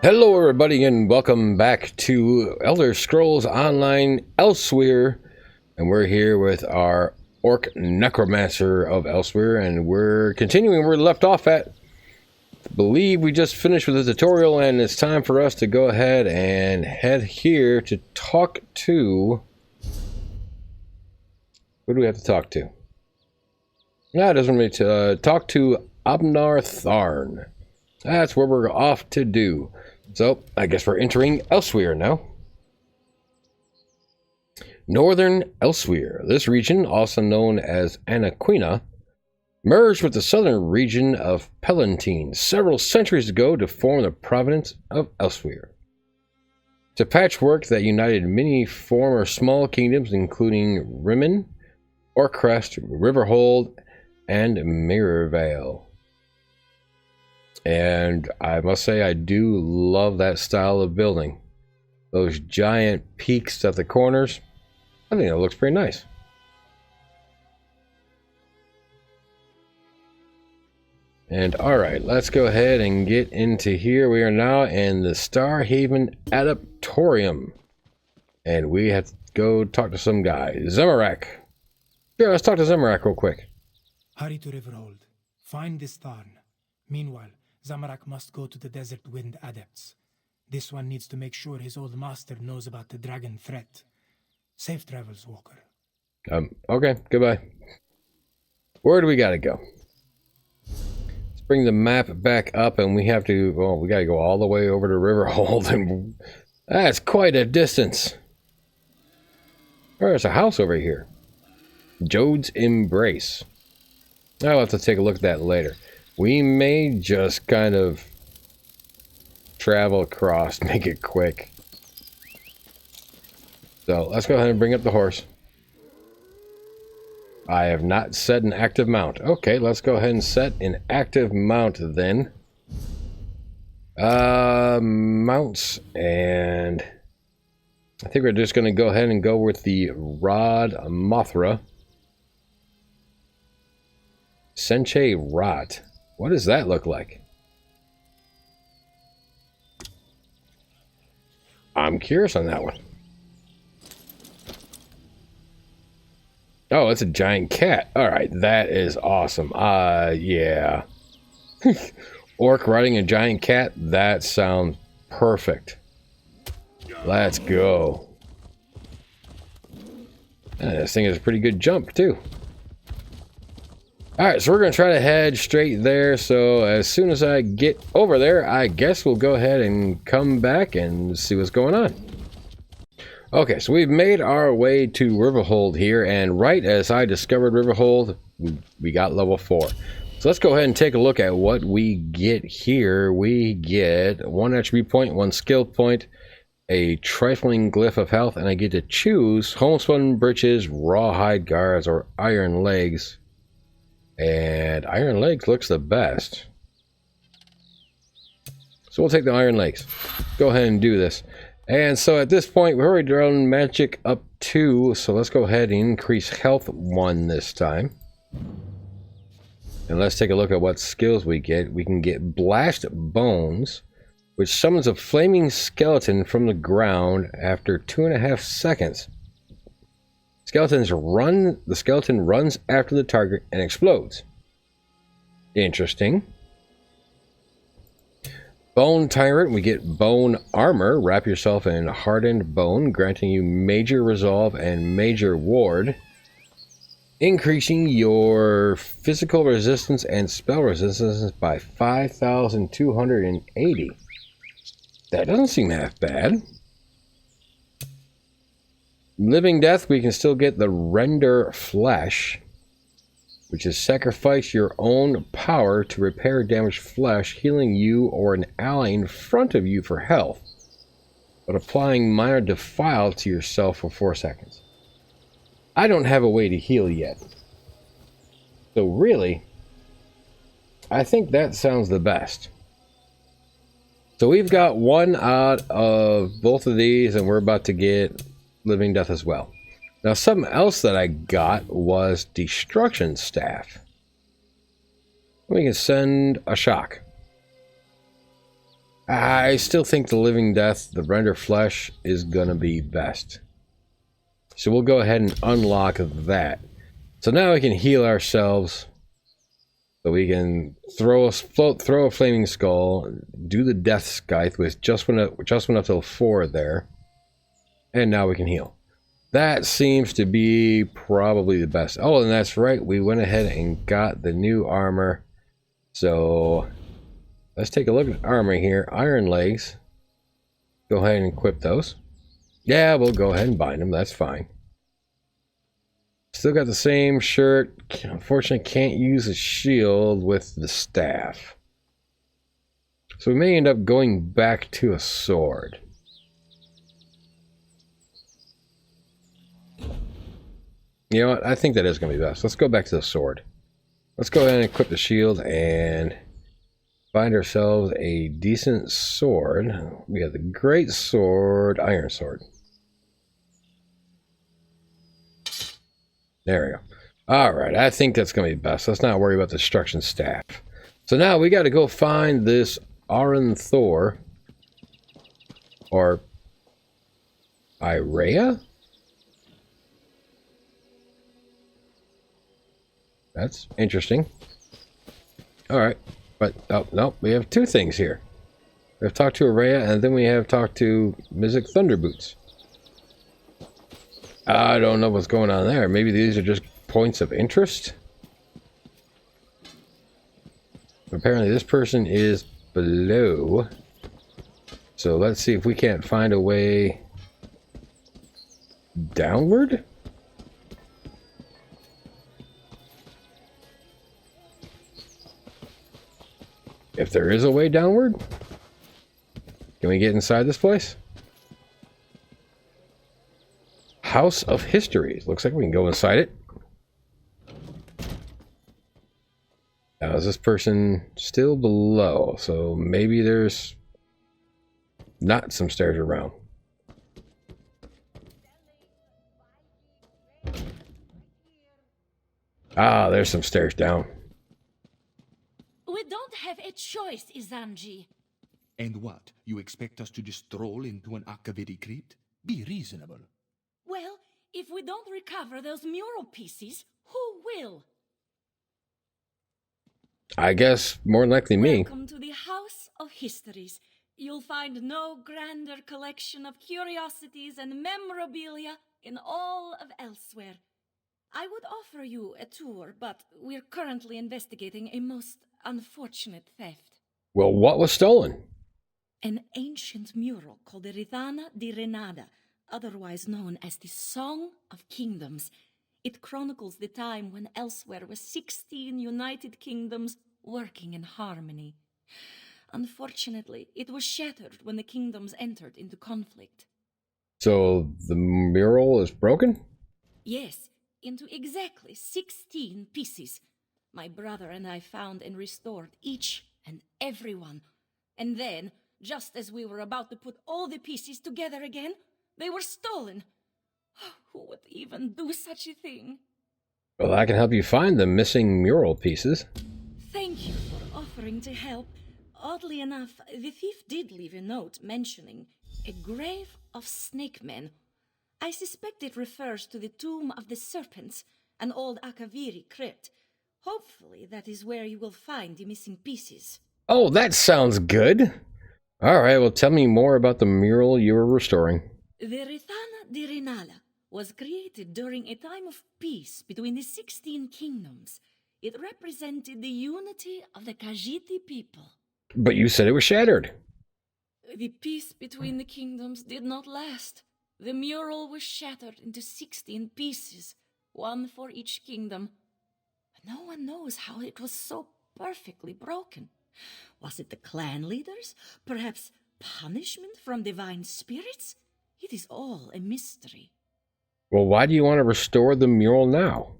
Hello everybody and welcome back to Elder Scrolls Online Elsweyr, and we're here with our Orc Necromancer of Elsweyr, and we're continuing where we left off at. I believe we just finished with the tutorial, and it's time for us to go ahead and head here to talk to... Who do we have to talk to? No, it doesn't want me to talk to Abnar Tharn. That's where we're off to do. So, I guess we're entering Elsweyr now. Northern Elsweyr. This region, also known as Anaquina, merged with the southern region of Pelentine several centuries ago to form the province of Elsweyr. It's a patchwork that united many former small kingdoms, including Rimmen, Orcrest, Riverhold, and Mirrorvale. And I must say, I do love that style of building. Those giant peaks at the corners. I think it looks pretty nice. And alright, let's go ahead and get into here. We are now in the Starhaven Adaptorium. And we have to go talk to some guy. Zamorak. Sure, let's talk to Zamorak real quick. Hurry to Riverhold. Find this Tharn. Meanwhile, Zamorak must go to the Desert Wind Adepts. This one needs to make sure his old master knows about the dragon threat. Safe travels, Walker. Okay, goodbye. Where do we gotta go? Let's bring the map back up, and we have to, well, we gotta go all the way over to Riverhold, and that's quite a distance. There's a house over here. Jode's Embrace. I'll have to take a look at that later. We may just kind of travel across, make it quick. So let's go ahead and bring up the horse. I have not set an active mount. Okay, let's go ahead and set an active mount then. Mounts, and I think we're just going to go ahead and go with the Rod Mothra. Senche Rot. What does that look like? I'm curious on that one. Oh, it's a giant cat. Alright, that is awesome. Yeah. Orc riding a giant cat, that sounds perfect. Let's go. And this thing has a pretty good jump, too. Alright, so we're going to try to head straight there, so as soon as I get over there, I guess we'll go ahead and come back and see what's going on. Okay, so we've made our way to Riverhold here, and right as I discovered Riverhold, we got level 4. So let's go ahead and take a look at what we get here. We get 1 attribute point, 1 skill point, a trifling glyph of health, and I get to choose homespun breeches, rawhide guards, or iron legs. And iron legs looks the best. So we'll take the iron legs. Go ahead and do this. And so at this point, we've already done magic up 2. So let's go ahead and increase health 1 this time. And let's take a look at what skills we get. We can get Blast Bones, which summons a flaming skeleton from the ground after 2.5 seconds. The skeleton runs after the target and explodes. Interesting. Bone Tyrant, we get Bone Armor. Wrap yourself in hardened bone, granting you major resolve and major ward, increasing your physical resistance and spell resistance by 5,280. That doesn't seem half bad. Living Death, we can still get the Render Flesh, which is sacrifice your own power to repair damaged flesh, healing you or an ally in front of you for health, but applying minor defile to yourself for 4 seconds. I don't have a way to heal yet. So really, I think that sounds the best. So we've got 1 out of both of these, and we're about to get Living Death as well. Now, something else that I got was Destruction Staff. We can send a shock. I still think the living death, the render flesh, is gonna be best. So we'll go ahead and unlock that. So now we can heal ourselves. So we can throw a flaming skull, do the death scythe with just went up till 4 there, and now we can heal. That seems to be probably the best. Oh, and that's right, we went ahead and got the new armor. So let's take a look at armor here. Iron legs. Go ahead and equip those. Yeah, we'll go ahead and bind them. That's fine. Still got the same shirt. Unfortunately, can't use a shield with the staff. So we may end up going back to a sword. You know what? I think that is going to be best. Let's go back to the sword. Let's go ahead and equip the shield and find ourselves a decent sword. We have the great sword, iron sword. There we go. Alright, I think that's going to be best. Let's not worry about the destruction staff. So now we got to go find this Aran Thor. Or Irea? That's interesting. Alright. But, oh, no, we have 2 things here. We have talked to Irea, and then we have talked to Mizik Thunderboots. I don't know what's going on there. Maybe these are just points of interest. Apparently this person is below. So let's see if we can't find a way downward. If there is a way downward, can we get inside this place? House of Histories. Looks like we can go inside it. Now, is this person still below? So maybe there's not some stairs around. Ah, there's some stairs down. We don't have a choice, Izanji. And what? You expect us to just stroll into an Akaviri crypt? Be reasonable. Well, if we don't recover those mural pieces, who will? I guess more than likely me. Welcome to the House of Histories. You'll find no grander collection of curiosities and memorabilia in all of Elsweyr. I would offer you a tour, but we're currently investigating a most unfortunate theft. Well, what was stolen? An ancient mural called the Rithana di Renada, otherwise known as the Song of Kingdoms. It chronicles the time when Elsweyr was 16 united kingdoms working in harmony. Unfortunately, it was shattered when the kingdoms entered into conflict. So the mural is broken? Yes, into exactly 16 pieces. My brother and I found and restored each and every one. And then, just as we were about to put all the pieces together again, they were stolen. Who would even do such a thing? Well, I can help you find the missing mural pieces. Thank you for offering to help. Oddly enough, the thief did leave a note mentioning a grave of snake men. I suspect it refers to the tomb of the serpents, an old Akaviri crypt. Hopefully that is where you will find the missing pieces. Oh, that sounds good. All right, well, tell me more about the mural you were restoring. The Rithana di Renala was created during a time of peace between the 16 kingdoms. It represented the unity of the Khajiiti people. But you said it was shattered. The peace between the kingdoms did not last. The mural was shattered into 16 pieces, one for each kingdom. But no one knows how it was so perfectly broken. Was it the clan leaders? Perhaps punishment from divine spirits? It is all a mystery. Well, why do you want to restore the mural now?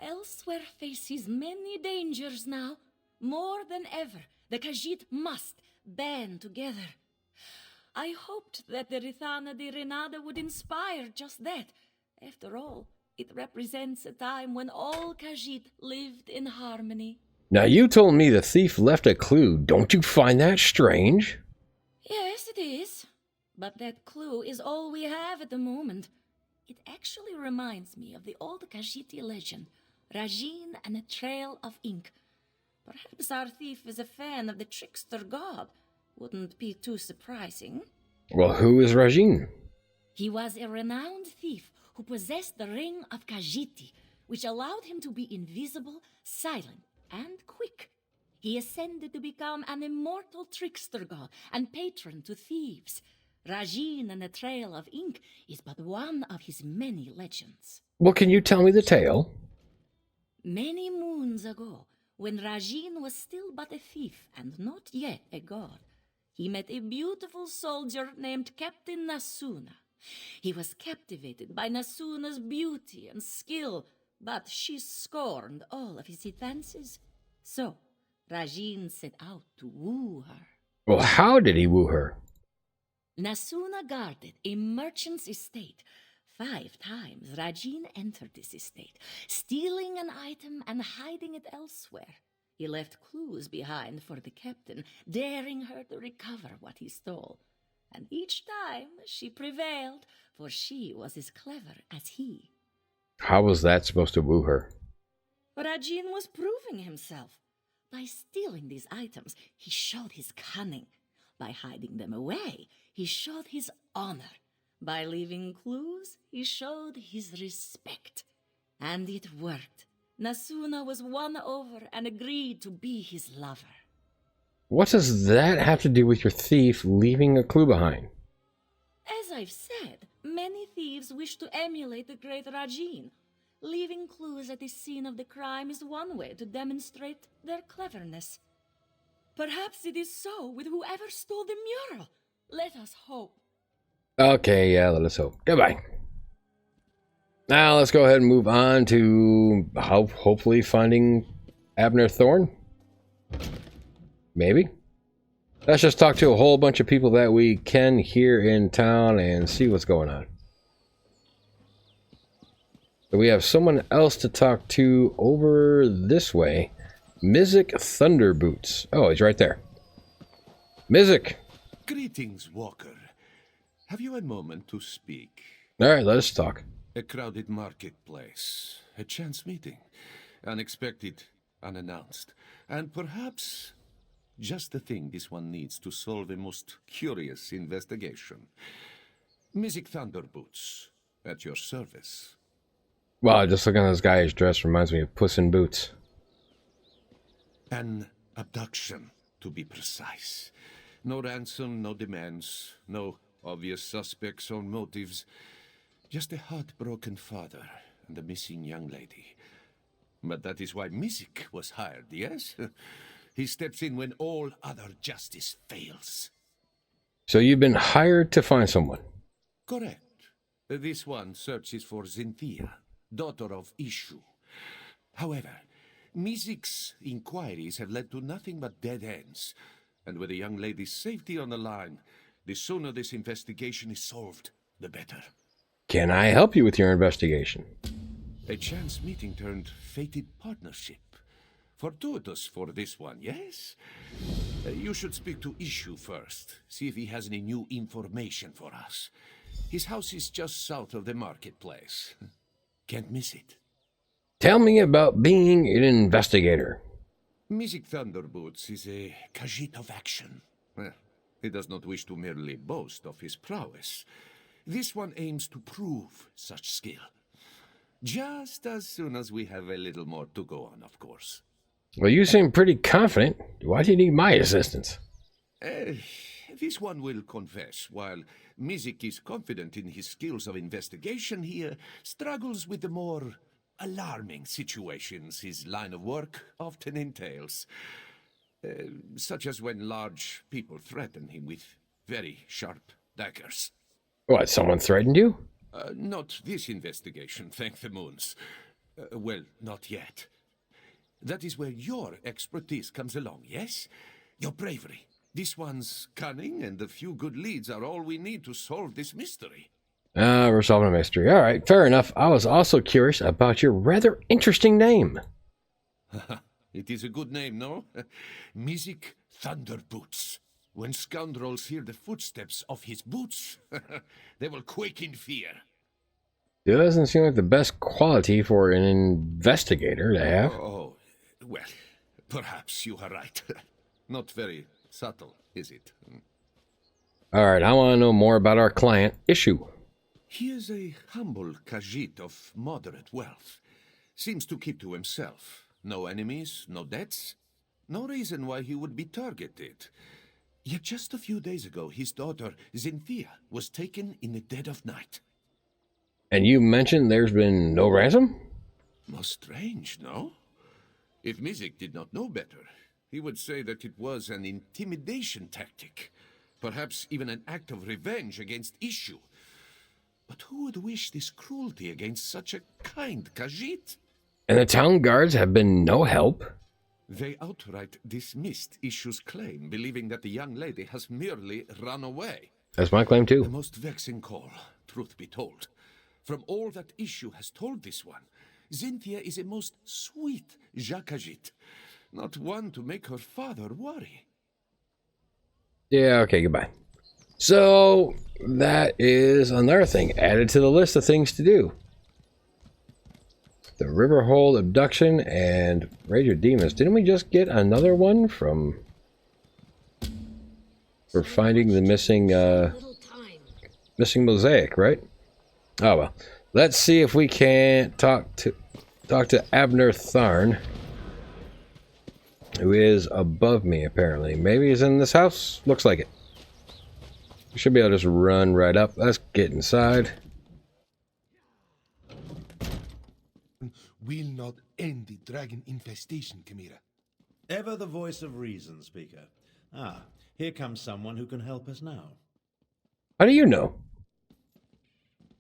Elsweyr faces many dangers now. More than ever, the Khajiit must band together. I hoped that the Rithana di Renada would inspire just that. After all, it represents a time when all Khajiit lived in harmony. Now, you told me the thief left a clue. Don't you find that strange? Yes, it is. But that clue is all we have at the moment. It actually reminds me of the old Khajiiti legend, Rajin and a Trail of Ink. Perhaps our thief is a fan of the trickster god. Wouldn't be too surprising. Well, who is Rajin? He was a renowned thief who possessed the Ring of Khajiiti, which allowed him to be invisible, silent, and quick. He ascended to become an immortal trickster god and patron to thieves. Rajin and the Trail of Ink is but one of his many legends. Well, can you tell me the tale? Many moons ago, when Rajin was still but a thief and not yet a god, he met a beautiful soldier named Captain Nasuna. He was captivated by Nasuna's beauty and skill, but she scorned all of his advances. So, Rajin set out to woo her. Well, how did he woo her? Nasuna guarded a merchant's estate. 5 times Rajin entered this estate, stealing an item and hiding it elsewhere. He left clues behind for the captain, daring her to recover what he stole. And each time she prevailed, for she was as clever as he. How was that supposed to woo her? Rajin was proving himself. By stealing these items, he showed his cunning. By hiding them away, he showed his honor. By leaving clues, he showed his respect. And it worked. Nasuna was won over and agreed to be his lover. What does that have to do with your thief leaving a clue behind? As I've said, many thieves wish to emulate the great Rajin. Leaving clues at the scene of the crime is one way to demonstrate their cleverness. Perhaps it is so with whoever stole the mural. Let us hope. Okay, yeah, let us hope. Goodbye. Now let's go ahead and move on to hopefully finding Abner Thorn. Maybe. Let's just talk to a whole bunch of people that we can here in town and see what's going on. So we have someone else to talk to over this way. Mizik Thunderboots. Oh, he's right there. Mizik. Greetings, Walker. Have you a moment to speak? All right, let us talk. A crowded marketplace, a chance meeting, unexpected, unannounced, and perhaps just the thing this one needs to solve a most curious investigation. Mizik Thunderboots, at your service. Wow, just looking at this guy's dress reminds me of Puss in Boots. An abduction, to be precise. No ransom, no demands, no obvious suspects or motives. Just a heartbroken father and a missing young lady. But that is why Mizik was hired, yes? He steps in when all other justice fails. So you've been hired to find someone? Correct. This one searches for Zinthia, daughter of Ishu. However, Mizik's inquiries have led to nothing but dead ends. And with the young lady's safety on the line, the sooner this investigation is solved, the better. Can I help you with your investigation? A chance meeting turned fated partnership. Fortuitous for this one, yes? You should speak to Ishu first. See if he has any new information for us. His house is just south of the marketplace. Can't miss it. Tell me about being an investigator. Mizik Thunderboots is a Khajiit of action. Well, he does not wish to merely boast of his prowess. This one aims to prove such skill. Just as soon as we have a little more to go on, of course. Well, you seem pretty confident. Why do you need my assistance? This one will confess. While Mizik is confident in his skills of investigation, he struggles with the more alarming situations his line of work often entails. Such as when large people threaten him with very sharp daggers. What, someone threatened you? Not this investigation, thank the moons. Well, not yet. That is where your expertise comes along, yes? Your bravery. This one's cunning and a few good leads are all we need to solve this mystery. We're solving a mystery. All right, fair enough. I was also curious about your rather interesting name. It is a good name, no? Mizik Thunderboots. When scoundrels hear the footsteps of his boots, they will quake in fear. It doesn't seem like the best quality for an investigator to have. Oh, well, perhaps you are right. Not very subtle, is it? Alright, I want to know more about our client, Issue. He is a humble Khajiit of moderate wealth. Seems to keep to himself. No enemies, no debts. No reason why he would be targeted. Yet just a few days ago, his daughter, Xynthia, was taken in the dead of night. And you mentioned there's been no ransom? Most strange, no? If Mizik did not know better, he would say that it was an intimidation tactic. Perhaps even an act of revenge against Issue. But who would wish this cruelty against such a kind Khajiit? And the town guards have been no help? They outright dismissed Issue's claim, believing that the young lady has merely run away. That's my claim The too. most vexing call, truth be told. From all that Issue has told this one, Xynthia is a most sweet Khajiit, not one to make her father worry. Yeah, okay, goodbye. So, that is another thing added to the list of things to do. The Riverhold abduction and Rage of Demons. Didn't we just get another one from... for finding the missing mosaic, right? Oh well. Let's see if we can't talk to Abner Tharn, who is above me apparently. Maybe he's in this house. Looks like it. We should be able to just run right up. Let's get inside. Will not end the dragon infestation, Chimera. Ever the voice of reason, Speaker. Ah, here comes someone who can help us now. How do you know?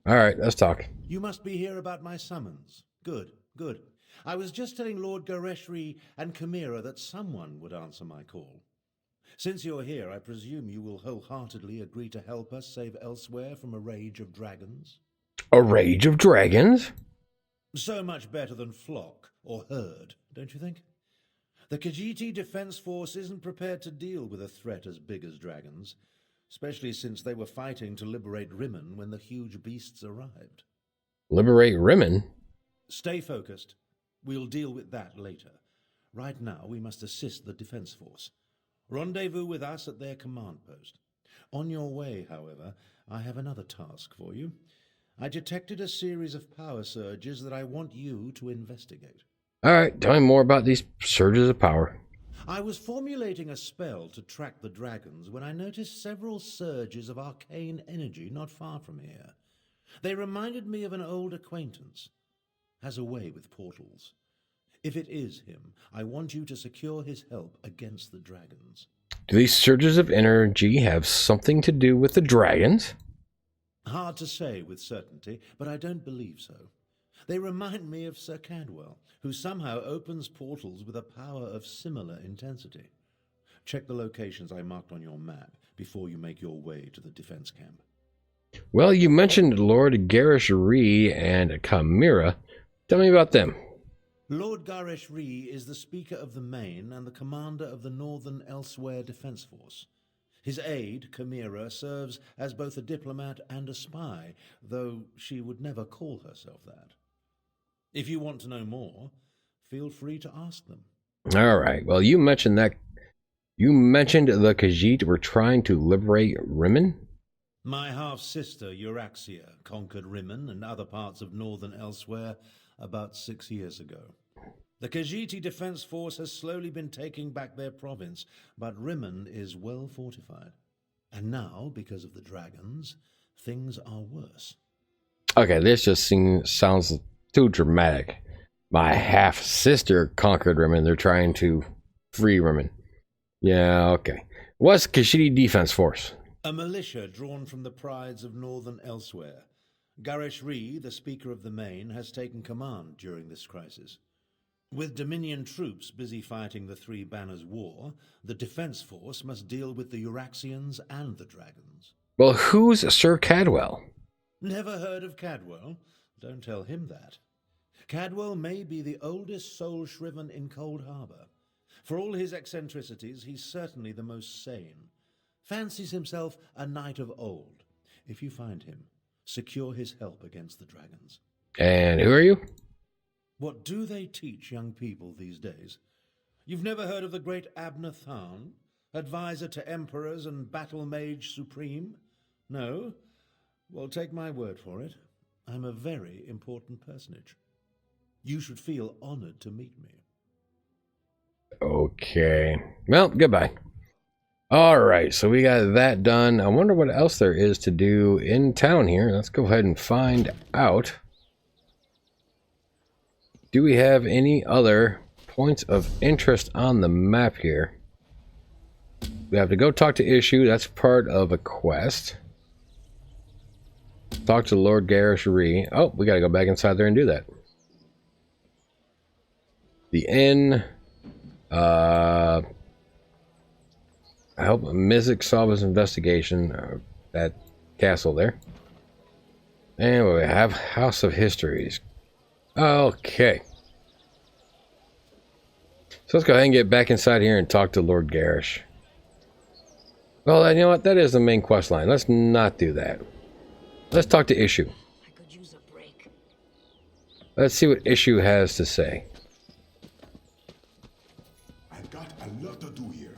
Alright, let's talk. You must be here about my summons. Good, good. I was just telling Lord Gareshri and Chimera that someone would answer my call. Since you're here, I presume you will wholeheartedly agree to help us save Elsweyr from a rage of dragons? A rage of dragons? So much better than flock or herd, don't you think? The Khajiiti Defense Force isn't prepared to deal with a threat as big as dragons, especially since they were fighting to liberate Rimmen when the huge beasts arrived. Liberate Rimmen? Stay focused. We'll deal with that later. Right now, we must assist the Defense Force. Rendezvous with us at their command post. On your way, however, I have another task for you. I detected a series of power surges that I want you to investigate. Alright, tell me more about these surges of power. I was formulating a spell to track the dragons when I noticed several surges of arcane energy not far from here. They reminded me of an old acquaintance. Has a way with portals. If it is him, I want you to secure his help against the dragons. Do these surges of energy have something to do with the dragons? Hard to say with certainty, but I don't believe so. They remind me of Sir Cadwell, who somehow opens portals with a power of similar intensity. Check the locations I marked on your map before you make your way to the defense camp. Well, you mentioned Lord Gareshri and Chimera. Tell me about them. Lord Gareshri is the Speaker of the Main and the commander of the Northern Elsweyr Defense Force. His aide, Chimera, serves as both a diplomat and a spy, though she would never call herself that. If you want to know more, feel free to ask them. Alright, well, you mentioned the Khajiit were trying to liberate Rimmen? My half-sister, Euraxia, conquered Rimmen and other parts of northern Elsweyr about 6 years ago. The Khajiiti Defense Force has slowly been taking back their province, but Rimmen is well fortified. And now, because of the dragons, things are worse. Okay, this just sounds too dramatic. My half-sister conquered Rimmen. They're trying to free Rimmen. Yeah, okay. What's Khajiiti Defense Force? A militia drawn from the prides of northern Elsweyr. Gareshri, the Speaker of the Main, has taken command during this crisis. With Dominion troops busy fighting the Three Banners War, the Defense Force must deal with the Euraxians and the dragons. Well, who's Sir Cadwell? Never heard of Cadwell? Don't tell him that. Cadwell may be the oldest soul shriven in Cold Harbor. For all his eccentricities, he's certainly the most sane. Fancies himself a knight of old. If you find him, secure his help against the dragons. And who are you? What do they teach young people these days? You've never heard of the great Abner Tharn, advisor to emperors and battle mage supreme? No? Well, take my word for it. I'm a very important personage. You should feel honored to meet me. Okay. Well, goodbye. Alright, so we got that done. I wonder what else there is to do in town here. Let's go ahead and find out. Do we have any other points of interest on the map here? We have to go talk to Issue. That's part of a quest. Talk to Lord Garrosh Ree. Oh, we gotta go back inside there and do that. The inn. I hope Mizik solve his investigation. That castle there. And we have House of Histories. Okay. So let's go ahead and get back inside here and talk to Lord Garrosh. Well, you know what? That is the main quest line. Let's not do that. Let's talk to Issue. I could use a break. Let's see what Issue has to say. I've got a lot to do here.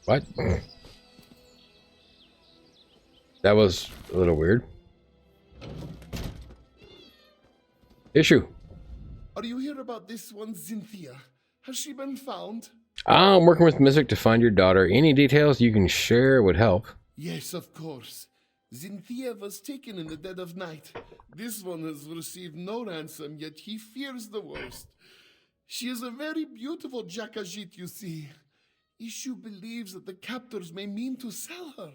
What? That was a little weird. Issue. Are you here about this one, Cynthia? Has she been found? I'm working with Mizik to find your daughter. Any details you can share would help. Yes, of course. Cynthia was taken in the dead of night. This one has received no ransom, yet he fears the worst. She is a very beautiful Jakajit, you see. Issue believes that the captors may mean to sell her.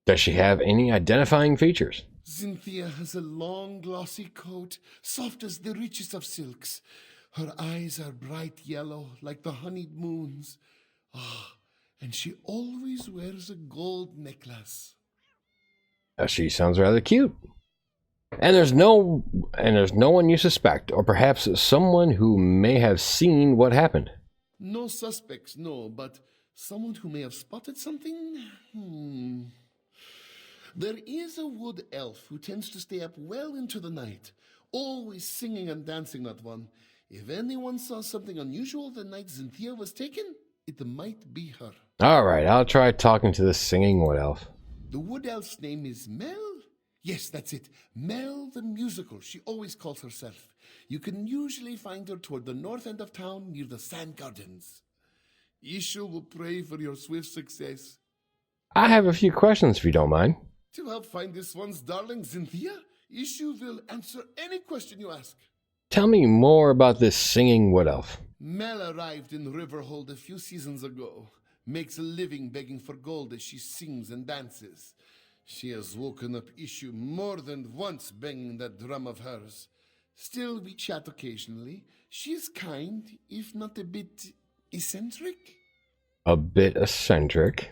Does she have any identifying features? Cynthia has a long, glossy coat, soft as the richest of silks. Her eyes are bright yellow, like the honeyed moons. Ah, and she always wears a gold necklace. She sounds rather cute. And there's no one you suspect, or perhaps someone who may have seen what happened. No suspects, no, but someone who may have spotted something? There is a wood elf who tends to stay up well into the night, always singing and dancing, that one. If anyone saw something unusual the night Cynthia was taken, it might be her. Alright, I'll try talking to this singing wood elf. The wood elf's name is Mel? Yes, that's it. Mel the Musical, she always calls herself. You can usually find her toward the north end of town near the Sand Gardens. Issue will pray for your swift success. I have a few questions if you don't mind. To help find this one's darling Cynthia, Issue will answer any question you ask. Tell me more about this singing wood elf. Mel arrived in Riverhold a few seasons ago. Makes a living begging for gold as she sings and dances. She has woken up Issue more than once banging that drum of hers. Still, we chat occasionally. She is kind, if not a bit eccentric. A bit eccentric.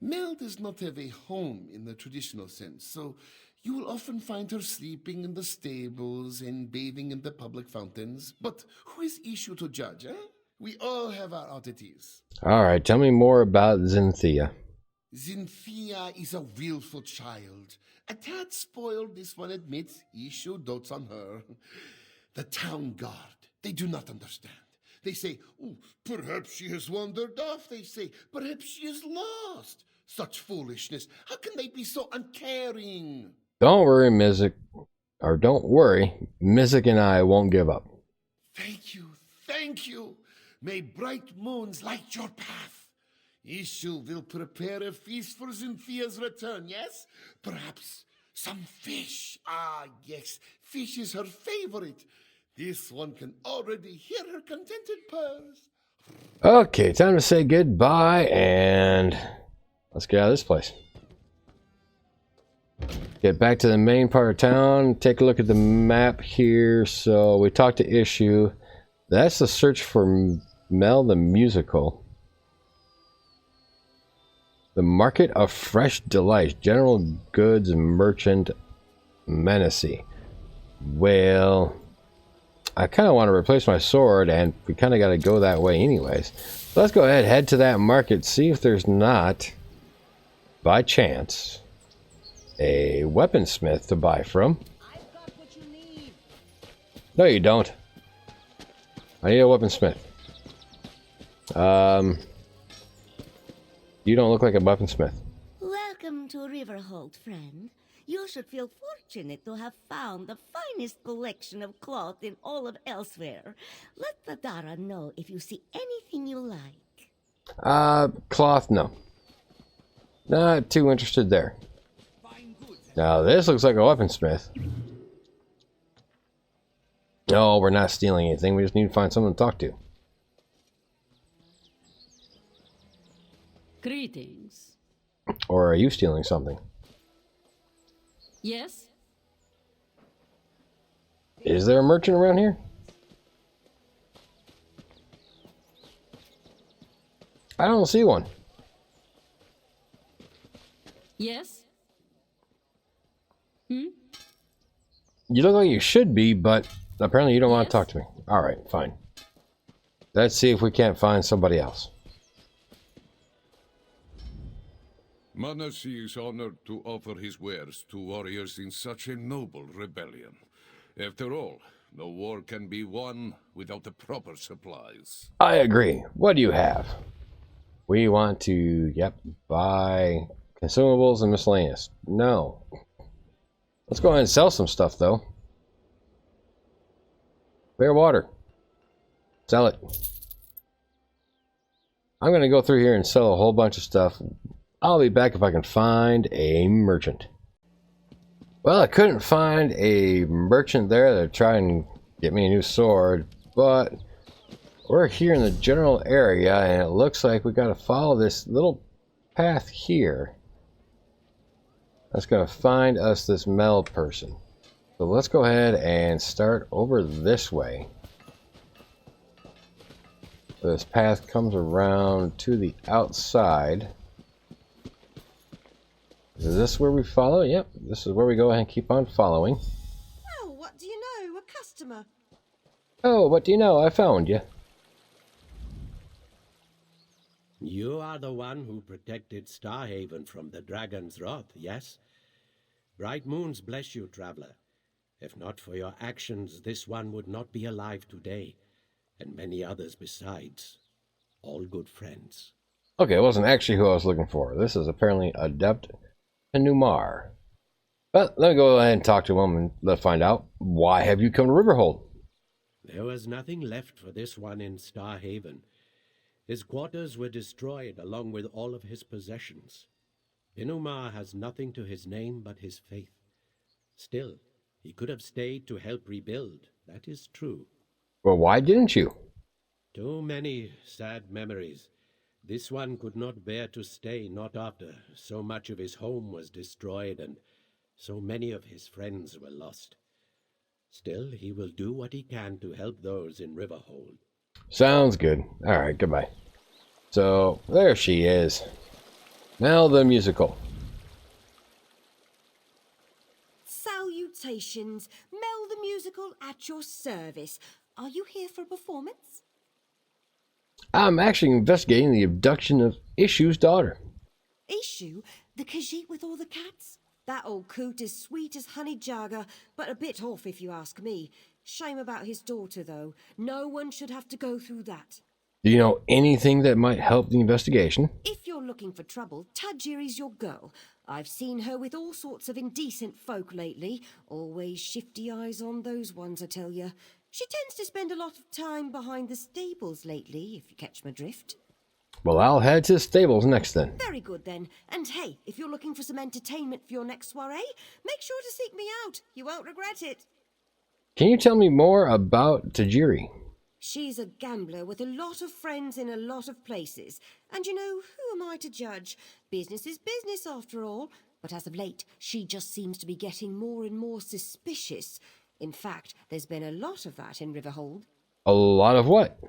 Mel does not have a home in the traditional sense, so you will often find her sleeping in the stables and bathing in the public fountains. But who is Issue to judge, eh? We all have our oddities. Alright, tell me more about Cynthia. Cynthia is a willful child. A tad spoiled, this one admits. Issue dotes on her. The town guard, they do not understand. They say, oh, perhaps she has wandered off. They say, perhaps she is lost. Such foolishness. How can they be so uncaring? Don't worry, Mizik. Or don't worry, Mizik and I won't give up. Thank you, thank you. May bright moons light your path. Issue will prepare a feast for Cynthia's return, yes? Perhaps some fish. Ah, yes, fish is her favorite. This one can already hear her contented purrs. Okay, time to say goodbye and let's get out of this place. Get back to the main part of town. Take a look at the map here. So we talked to Issue. That's the search for Mel the Musical. The Market of Fresh Delights. General Goods Merchant Menacey. Well, I kind of want to replace my sword, and we kind of got to go that way anyways. So let's go ahead, head to that market, see if there's not, by chance, a weaponsmith to buy from. I've got what you need. No, you don't. I need a weaponsmith. You don't look like a weaponsmith. Welcome to Riverhold, friend. You should feel fortunate to have found the finest collection of cloth in all of Elsweyr. Let the Dara know if you see anything you like. Cloth, no. Not too interested there. Now, this looks like a weaponsmith. No, we're not stealing anything. We just need to find someone to talk to. Greetings. Or are you stealing something? Yes? Is there a merchant around here? I don't see one. Yes? You look like you should be, but apparently you don't want to talk to me. Alright, fine. Let's see if we can't find somebody else. Manassi is honored to offer his wares to warriors in such a noble rebellion. After all, no war can be won without the proper supplies. I agree. What do you have? We want to, buy consumables and miscellaneous. No. Let's go ahead and sell some stuff, though. Clear water. Sell it. I'm going to go through here and sell a whole bunch of stuff. I'll be back if I can find a merchant. Well, I couldn't find a merchant there to try and get me a new sword, but we're here in the general area, and it looks like we got to follow this little path here. That's going to find us this metal person. So let's go ahead and start over this way. This path comes around to the outside. Is this where we follow? Yep, this is where we go ahead and keep on following. Oh, what do you know? A customer. Oh, what do you know? I found you. You are the one who protected Starhaven from the dragon's wrath, yes? Bright moons bless you, traveler. If not for your actions, this one would not be alive today, and many others besides. All good friends. Okay, it wasn't actually who I was looking for. This is apparently Adept Numar. But let me go ahead and talk to him and let's find out. Why have you come to Riverhold? There was nothing left for this one in Starhaven. His quarters were destroyed along with all of his possessions. Inumar has nothing to his name but his faith. Still, he could have stayed to help rebuild, that is true. Well, why didn't you? Too many sad memories. This one could not bear to stay, not after so much of his home was destroyed and so many of his friends were lost. Still, he will do what he can to help those in Riverhold. Sounds good. Alright, goodbye. So, there she is. Mel the Musical. Salutations. Mel the Musical at your service. Are you here for a performance? I'm actually investigating the abduction of Ishu's daughter. Ishu? The Khajiit with all the cats? That old coot is sweet as honey jagger, but a bit off if you ask me. Shame about his daughter, though. No one should have to go through that. Do you know anything that might help the investigation? If you're looking for trouble, Tajiri's your girl. I've seen her with all sorts of indecent folk lately. Always shifty eyes on those ones, I tell you. She tends to spend a lot of time behind the stables lately, if you catch my drift. Well, I'll head to the stables next then. Very good then. And hey, if you're looking for some entertainment for your next soiree, make sure to seek me out. You won't regret it. Can you tell me more about Tajiri? She's a gambler with a lot of friends in a lot of places. And you know, who am I to judge? Business is business after all. But as of late, she just seems to be getting more and more suspicious. In fact, there's been a lot of that in Riverhold. A lot of what?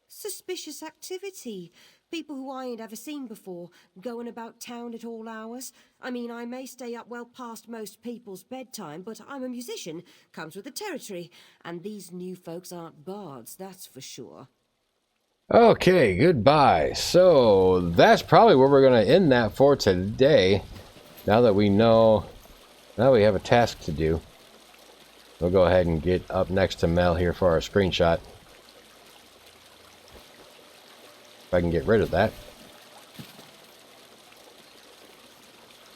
Suspicious activity. People who I ain't ever seen before, going about town at all hours. I mean, I may stay up well past most people's bedtime, but I'm a musician, comes with the territory. And these new folks aren't bards, that's for sure. Okay, goodbye. So that's probably where we're going to end that for today. Now that we know, now we have a task to do. We'll go ahead and get up next to Mel here for our screenshot. If I can get rid of that.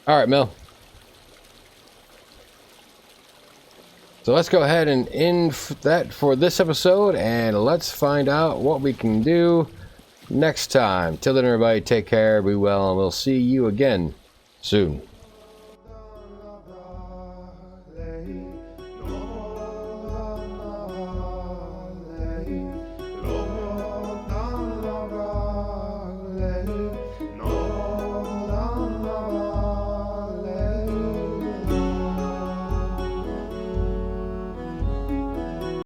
Alright, Mel. So let's go ahead and end that for this episode, and let's find out what we can do next time. Till then, everybody, take care, be well, and we'll see you again soon.